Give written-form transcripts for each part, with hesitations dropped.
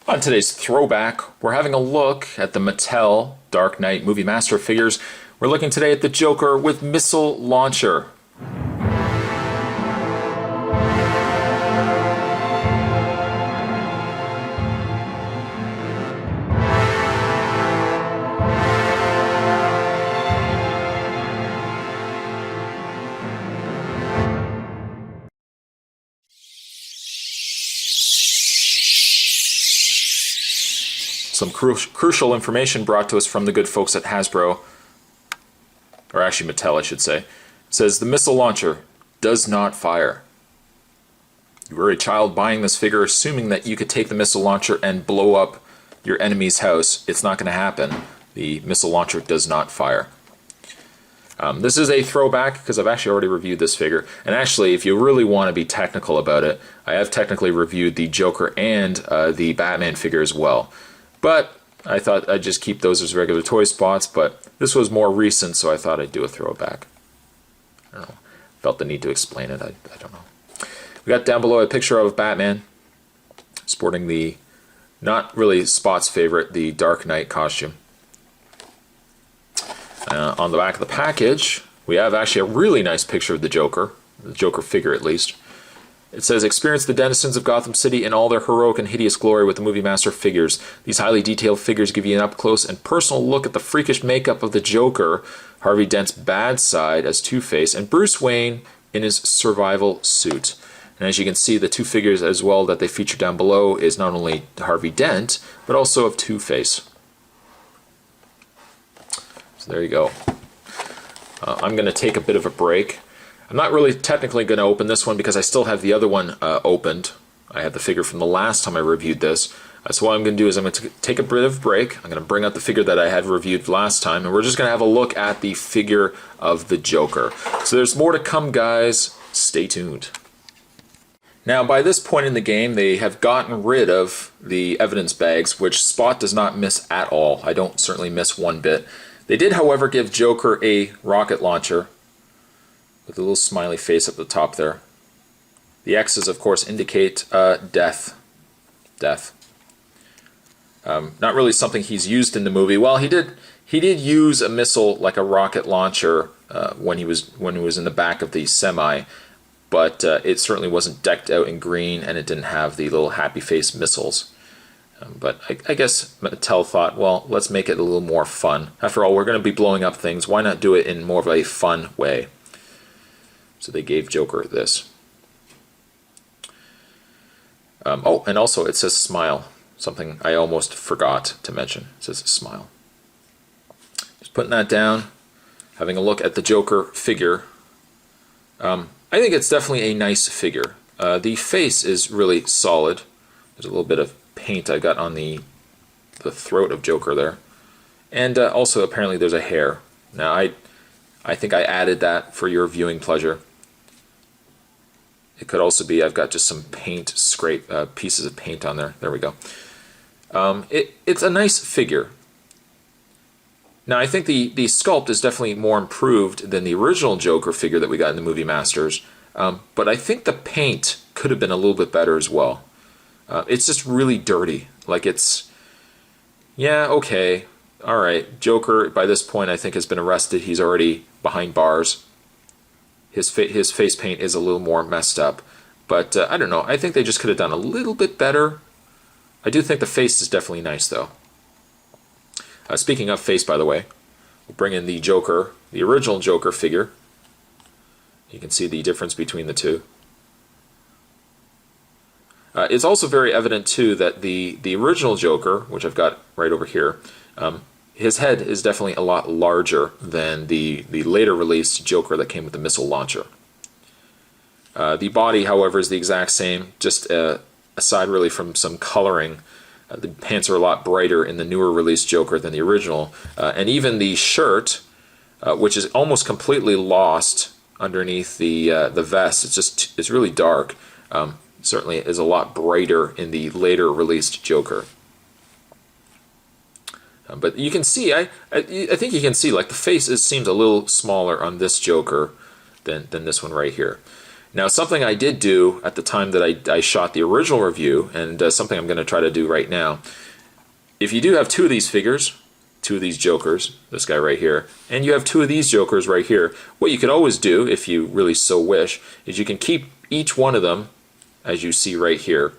On today's Throwback, we're having a look at the Mattel Dark Knight Movie Master figures. We're looking today at the Joker with missile launcher. Some crucial information brought to us from the good folks at Hasbro, or actually Mattel, I should say. It says the missile launcher does not fire. You were a child buying this figure assuming that you could take the missile launcher and blow up your enemy's house. It's not going to happen. The missile launcher does not fire. This is a throwback because I've actually already reviewed this figure. And actually, if you really want to be technical about it, I have technically reviewed the Joker and the Batman figure as well. But I thought I'd just keep those as regular toy spots, but this was more recent, so I thought I'd do a throwback. I don't know. Felt the need to explain it. I don't know. We got down below a picture of Batman sporting the, not really Spot's favorite, the Dark Knight costume. On the back of the package, we have actually a really nice picture of the Joker figure at least. It says, experience the denizens of Gotham City in all their heroic and hideous glory with the Movie Master figures. These highly detailed figures give you an up-close and personal look at the freakish makeup of the Joker, Harvey Dent's bad side as Two-Face, and Bruce Wayne in his survival suit. And as you can see, the two figures as well that they feature down below is not only Harvey Dent, but also of Two-Face. So there you go. I'm going to take a bit of a break. I'm not really technically going to open this one because I still have the other one opened. I have the figure from the last time I reviewed this. So what I'm going to do is I'm going to take a bit of a break. I'm going to bring out the figure that I had reviewed last time, and we're just going to have a look at the figure of the Joker. So there's more to come, guys. Stay tuned. Now, by this point in the game, they have gotten rid of the evidence bags, which Spot does not miss at all. I don't certainly miss one bit. They did, however, give Joker a rocket launcher with a little smiley face up the top there. The X's, of course, indicate death. Death. Not really something he's used in the movie. Well, he did use a missile like a rocket launcher when he was in the back of the semi, but it certainly wasn't decked out in green, and it didn't have the little happy face missiles. But I guess Mattel thought, well, let's make it a little more fun. After all, we're going to be blowing up things. Why not do it in more of a fun way? So they gave Joker this. Oh, and also it says smile. Something I almost forgot to mention. It says smile. Just putting that down. Having a look at the Joker figure. I think it's definitely a nice figure. The face is really solid. There's a little bit of paint I got on the throat of Joker there. And also apparently there's a hair. Now I think I added that for your viewing pleasure. It could also be I've got just some paint scrape pieces of paint on there. There we go. It's a nice figure. Now I think the sculpt is definitely more improved than the original Joker figure that we got in the Movie Masters. But I think the paint could have been a little bit better as well. It's just really dirty. Like it's, yeah, okay, all right. Joker by this point I think has been arrested. He's already behind bars. His face paint is a little more messed up, but I don't know. I think they just could have done a little bit better. I do think the face is definitely nice, though. Speaking of face, by the way, we'll bring in the Joker, the original Joker figure. You can see the difference between the two. It's also very evident, too, that the original Joker, which I've got right over here, his head is definitely a lot larger than the later released Joker that came with the missile launcher. The body, however, is the exact same, just aside really from some coloring. The pants are a lot brighter in the newer released Joker than the original. And even the shirt, which is almost completely lost underneath the vest, it's really dark. Certainly is a lot brighter in the later released Joker. But you can see, I think you can see, like the face seems a little smaller on this Joker than this one right here. Now, something I did do at the time that I shot the original review, and something I'm going to try to do right now, if you do have two of these figures, two of these Jokers, this guy right here, and you have two of these Jokers right here, what you could always do, if you really so wish, is you can keep each one of them, as you see right here.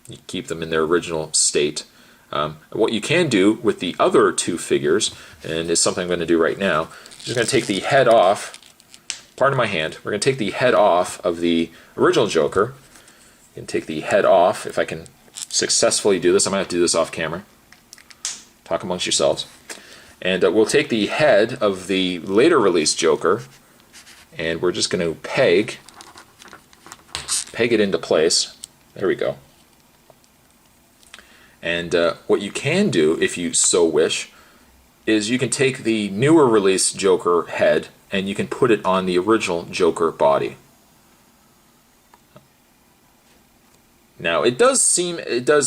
You keep them in their original state. What you can do with the other two figures, and is something I'm going to do right now, is I'm going to take the head off, pardon my hand, we're going to take the head off of the original Joker. You can take the head off, if I can successfully do this. I might have to do this off camera. Talk amongst yourselves. And we'll take the head of the later released Joker, and we're just going to peg it into place. There we go. And what you can do, if you so wish, is you can take the newer release Joker head and you can put it on the original Joker body. Now, it does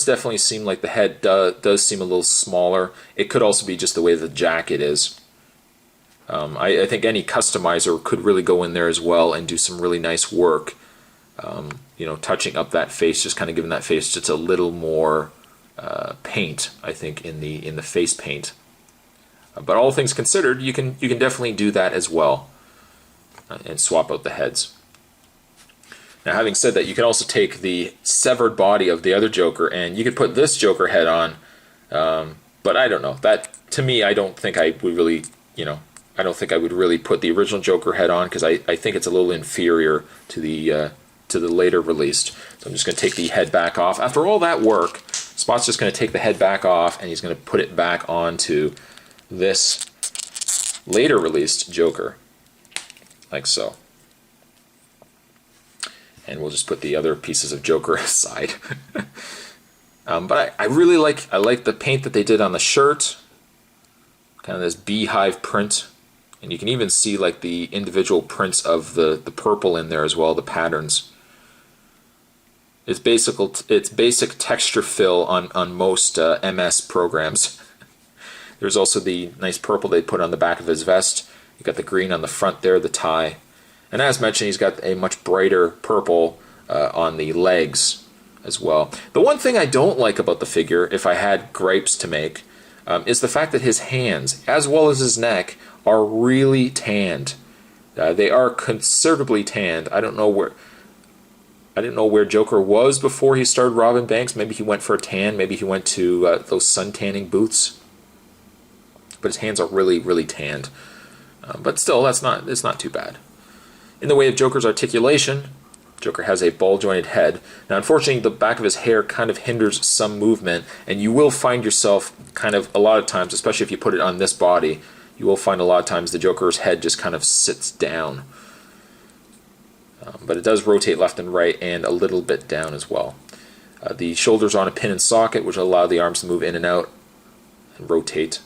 definitely seem like the head does seem a little smaller. It could also be just the way the jacket is. I think any customizer could really go in there as well and do some really nice work. You know, touching up that face, just kind of giving that face just a little more paint, I think, in the face paint. But all things considered, you can definitely do that as well, and swap out the heads. Now, having said that, you can also take the severed body of the other Joker and you could put this Joker head on. But I don't know. That, to me, I don't think I would really, I don't think I would really put the original Joker head on, because I think it's a little inferior to the later released. So I'm just going to take the head back off. After all that work, Spot's just going to take the head back off and he's going to put it back onto this later released Joker, like so. And we'll just put the other pieces of Joker aside. But I really like the paint that they did on the shirt, kind of this beehive print, and you can even see like the individual prints of the purple in there as well, the patterns. It's basic texture fill on most MS programs. There's also the nice purple they put on the back of his vest. You got the green on the front there, the tie. And as mentioned, he's got a much brighter purple on the legs as well. The one thing I don't like about the figure, if I had gripes to make, is the fact that his hands, as well as his neck, are really tanned. They are considerably tanned. I didn't know where Joker was before he started robbing banks. Maybe he went for a tan. Maybe he went to those sun tanning booths. But his hands are really, really tanned. But still, it's not too bad. In the way of Joker's articulation, Joker has a ball-jointed head. Now, unfortunately, the back of his hair kind of hinders some movement, and you will find yourself kind of, a lot of times, especially if you put it on this body, you will find a lot of times the Joker's head just kind of sits down. But it does rotate left and right and a little bit down as well. The shoulders are on a pin and socket, which allow the arms to move in and out and rotate.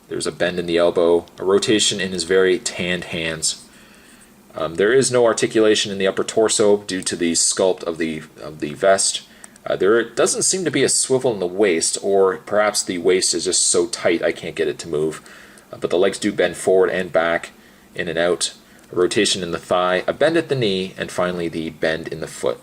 There's a bend in the elbow, a rotation in his very tanned hands. There is no articulation in the upper torso due to the sculpt of the vest. There doesn't seem to be a swivel in the waist, or perhaps the waist is just so tight I can't get it to move. But the legs do bend forward and back, in and out. A rotation in the thigh, a bend at the knee, and finally the bend in the foot.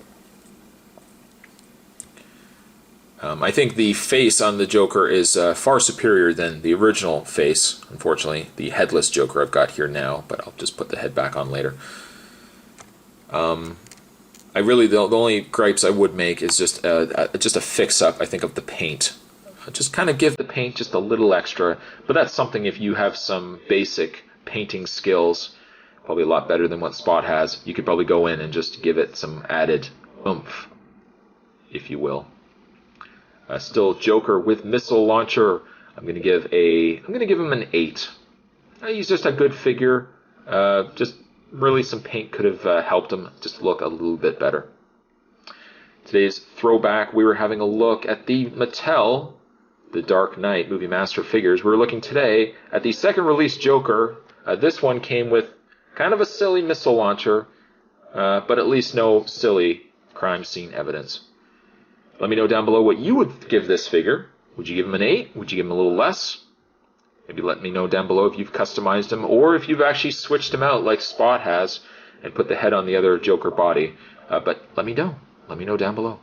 I think the face on the Joker is far superior than the original face, unfortunately. The headless Joker I've got here now, but I'll just put the head back on later. The only gripes I would make is just a fix-up, I think, of the paint. Just kind of give the paint just a little extra, but that's something if you have some basic painting skills, probably a lot better than what Spot has, you could probably go in and just give it some added oomph, if you will. Still Joker with missile launcher. I'm gonna give him an 8. He's just a good figure. Just really some paint could have helped him just look a little bit better. Today's throwback, we were having a look at the Mattel, the Dark Knight Movie Master figures. We're looking today at the second release Joker. This one came with kind of a silly missile launcher, but at least no silly crime scene evidence. Let me know down below what you would give this figure. Would you give him an 8? Would you give him a little less? Maybe let me know down below if you've customized him or if you've actually switched him out like Spot has and put the head on the other Joker body. But let me know. Let me know down below.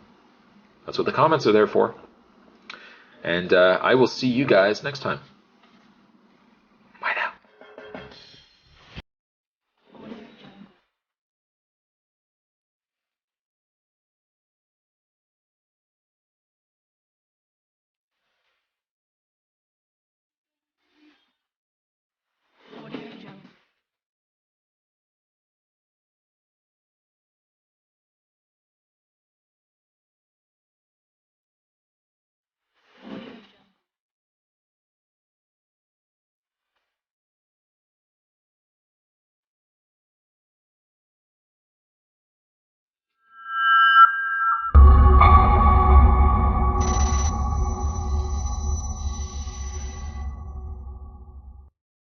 That's what the comments are there for. And I will see you guys next time.